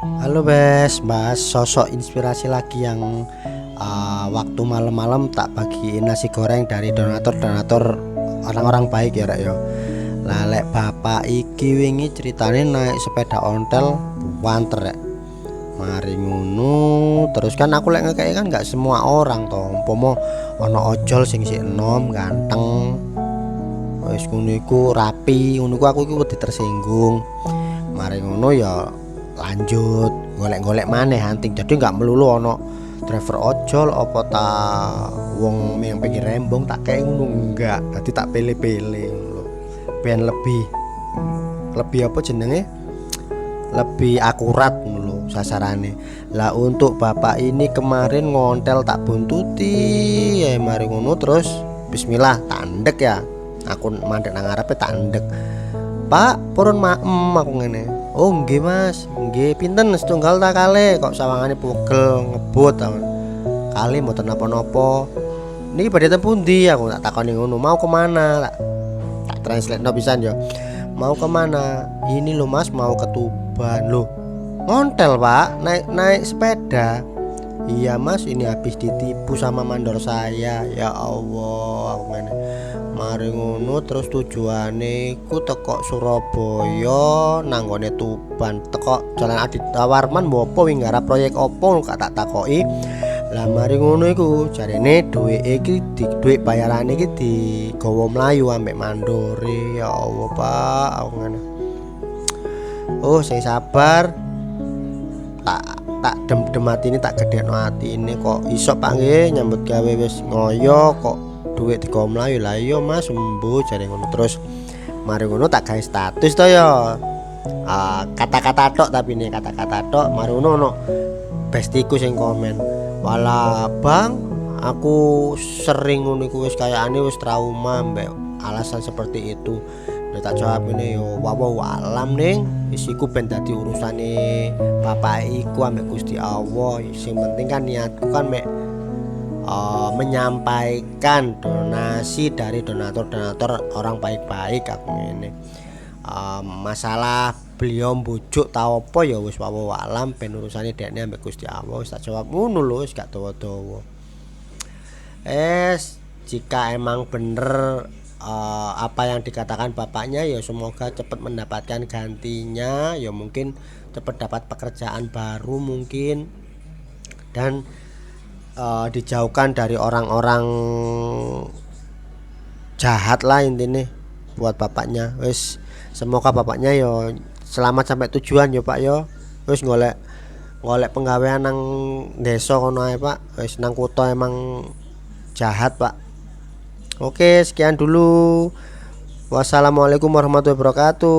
Halo Bas, sosok inspirasi lagi yang waktu malam-malam tak bagiin nasi goreng dari donatur-donatur orang-orang baik ya Rek ya. Lalek bapak iki wingi ceritane naik sepeda ontel wanter Rek. Mari ngono, terus kan aku lek ngekek kan nggak semua orang toh. Umpama ana ojol sing sik enom ganteng. Wis ngono iku rapi, ngono ku aku iku wedi tersinggung. Mari ngono ya lanjut golek-golek maneh hunting, jadi nggak melulu ono driver ojol apa ta wong yang pengen rembong tak kayak ngono enggak, tadi tak pilih-pilih lho ben lebih lebih apa jenenge lebih akurat lho sasarane. Lah untuk bapak ini kemarin ngontel tak buntuti ya mari ngono terus bismillah tandek ya aku mandek nang ngarepe tandek. Pak, purun maem aku ngene. Oh, nggih Mas. Nggih, pinten setunggal ta kali kok sawangane pugel ngebut ta. Kali mboten napa-napa. Niki badhe teng pundi aku tak takoni ngono. Mau kemana? Tak translate no pisan ya. Mau kemana? Ini loh Mas, mau ke Tuban. Loh, ngontel Pak, naik sepeda. Iya Mas, ini habis ditipu sama mandor saya. Ya Allah, aku ngene. Mari ngono terus tujuane ku teko Surabaya nanggone Tuban, teko Jalan Aditya Warman mbopo wing garap proyek opo gak tak takoki. Lah mari ngono iku jarene duwike iki duit bayarane iki digawa mlayu ambek mandore. Ya Allah Pak, aku ngene. Oh, sing sabar. Tak dem atine tak gedhekno atine kok iso Pak nggih nyambut gawe wis ngoyo kok duit digawa mlayu. Lah iya Mas sembuh jare ngono. Terus mari ngono tak gawe status to ya. Kata-kata tok tapi nih kata-kata tok mari ngono ono bestiku sing komen. Walah Bang, aku sering ngono iku wis kayakane wis trauma mbek alasan seperti itu. Lah tak jawab ini yo wawo alam ning wis iku ben dadi urusane bapak iku ambek Gusti Allah. Sing penting kan niatku kan mek menyampaikan donasi dari donatur-donatur orang baik-baik aku ngene. Masalah beliau bujuk ta apa ya wis wawo alam ben urusane dekne ambek Gusti Allah. Wis tak jawab ngono lho wis gak dawa-dawa. Jika emang bener apa yang dikatakan bapaknya ya semoga cepat mendapatkan gantinya, ya mungkin cepat dapat pekerjaan baru mungkin dan dijauhkan dari orang-orang jahat lah intinya buat bapaknya. Wis semoga bapaknya yo selamat sampai tujuan yo Pak yo. Wis golek penggawean nang desa kono ae Pak. Wis nang kutha emang jahat Pak. Oke, sekian dulu. Wassalamualaikum warahmatullahi wabarakatuh.